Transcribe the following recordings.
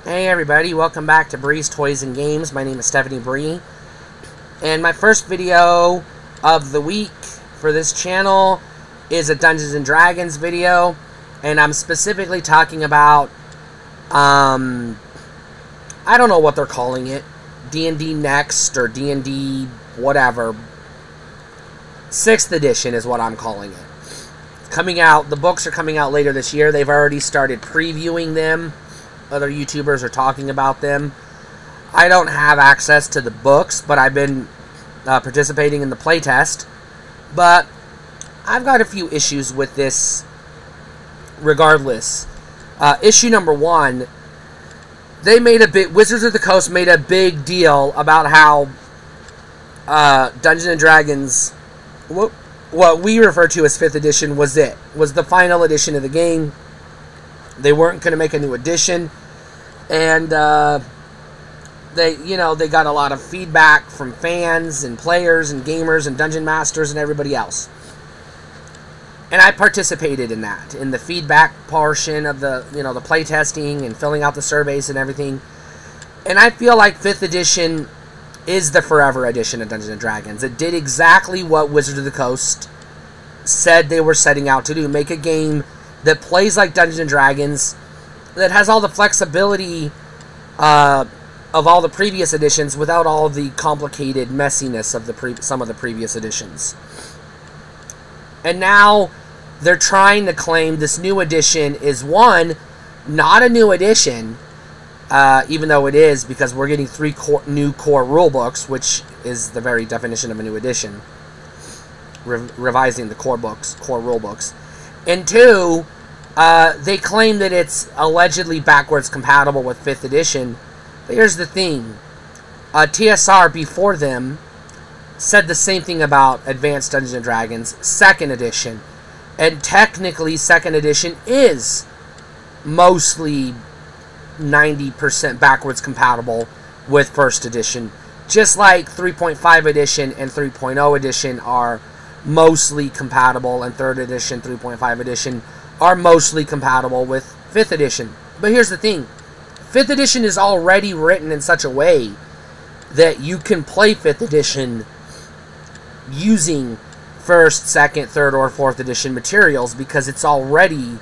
Hey everybody, welcome back to Bree's Toys and Games. My name is Stephanie Bree, and my first video of the week for this channel is a Dungeons and Dragons video, and I'm specifically talking about, I don't know what they're calling it, D&D Next or D&D whatever. 6th edition is what I'm calling it. Coming out, the books are coming out later this year. They've already started previewing them. Other YouTubers are talking about them. I don't have access to the books, but I've been participating in the playtest. But I've got a few issues with this regardless. Issue number 1, they made a big, Wizards of the Coast made a big deal about how Dungeons and Dragons, what we refer to as 5th edition, was the final edition of the game. They weren't going to make a new edition, and they got a lot of feedback from fans and players and gamers and dungeon masters and everybody else. And I participated in that, in the feedback portion of the the playtesting and filling out the surveys and everything. And I feel like 5th edition is the forever edition of Dungeons and Dragons. It did exactly what Wizards of the Coast said they were setting out to do: make a game that plays like Dungeons and Dragons, that has all the flexibility of all the previous editions without all the complicated messiness of some of the previous editions. And now they're trying to claim this new edition is, one, not a new edition, even though it is, because we're getting 3 new core rule books, which is the very definition of a new edition, revising the core rule books. And 2, they claim that it's allegedly backwards compatible with 5th edition. But here's the thing. TSR before them said the same thing about Advanced Dungeons & Dragons 2nd edition. And technically 2nd edition is mostly 90% backwards compatible with 1st edition. Just like 3.5 edition and 3.0 edition are mostly compatible, and 3rd edition, 3.5 edition are mostly compatible with 5th edition. But here's the thing. 5th edition is already written in such a way that you can play 5th edition using 1st, 2nd, 3rd, or 4th edition materials, because it's already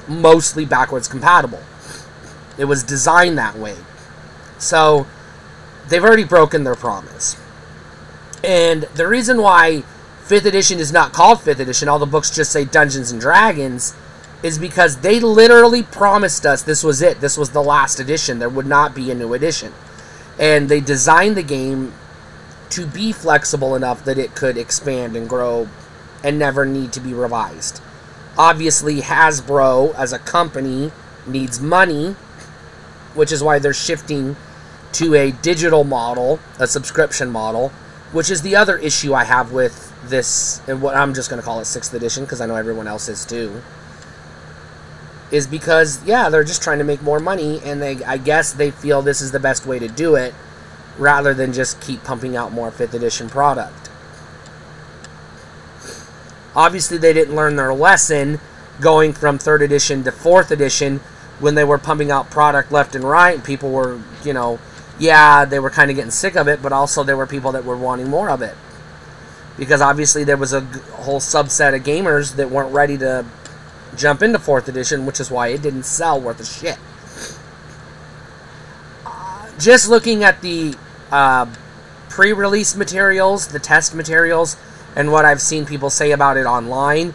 mostly backwards compatible. It was designed that way. So they've already broken their promise. And the reason why 5th edition is not called 5th edition, all the books just say Dungeons and Dragons, is because they literally promised us this was it. This was the last edition. There would not be a new edition. And they designed the game to be flexible enough that it could expand and grow and never need to be revised. Obviously, Hasbro, as a company, needs money, which is why they're shifting to a digital model, a subscription model, which is the other issue I have with this, and what I'm just going to call it 6th edition, because I know everyone else is too, is because, yeah, they're just trying to make more money, and I guess they feel this is the best way to do it, rather than just keep pumping out more 5th edition product. Obviously, they didn't learn their lesson going from 3rd edition to 4th edition, when they were pumping out product left and right, and people were, yeah, they were kind of getting sick of it, but also there were people that were wanting more of it. Because obviously there was a whole subset of gamers that weren't ready to jump into 4th edition, which is why it didn't sell worth a shit. Just looking at the pre-release materials, the test materials, and what I've seen people say about it online,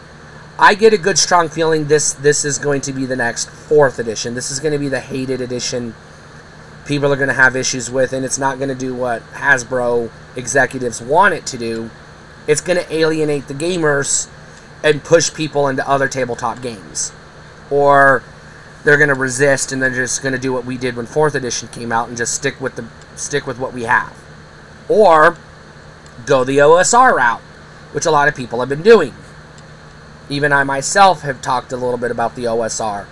I get a good strong feeling this is going to be the next 4th edition. This is going to be the hated edition people are going to have issues with, and it's not going to do what Hasbro executives want it to do. It's going to alienate the gamers and push people into other tabletop games. Or they're going to resist, and they're just going to do what we did when 4th edition came out and just stick with what we have. Or go the OSR route, which a lot of people have been doing. Even I myself have talked a little bit about the OSR,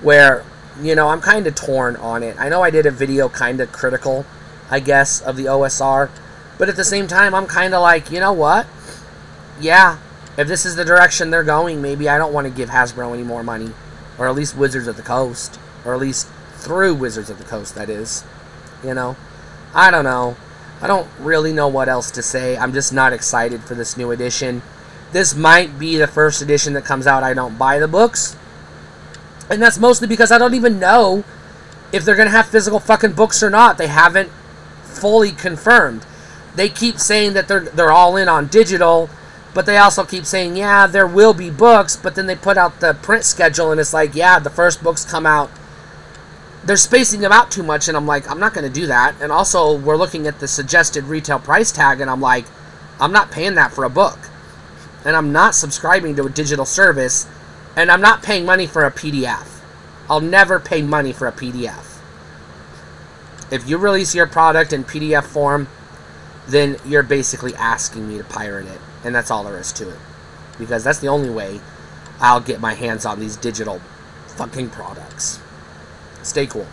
where, I'm kind of torn on it. I know I did a video kind of critical, I guess, of the OSR, but at the same time, I'm kind of like, you know what? Yeah, if this is the direction they're going, maybe I don't want to give Hasbro any more money, or at least Wizards of the Coast, or at least through Wizards of the Coast, that is. You know? I don't know. I don't really know what else to say. I'm just not excited for this new edition. This might be the first edition that comes out I don't buy the books. And that's mostly because I don't even know if they're going to have physical fucking books or not. They haven't fully confirmed. They keep saying that they're all in on digital, but they also keep saying, yeah, there will be books, but then they put out the print schedule, and it's like, yeah, the first books come out. They're spacing them out too much, and I'm like, I'm not going to do that. And also, we're looking at the suggested retail price tag, and I'm like, I'm not paying that for a book. And I'm not subscribing to a digital service, and I'm not paying money for a PDF. I'll never pay money for a PDF. If you release your product in PDF form, then you're basically asking me to pirate it. And that's all there is to it. Because that's the only way I'll get my hands on these digital fucking products. Stay cool.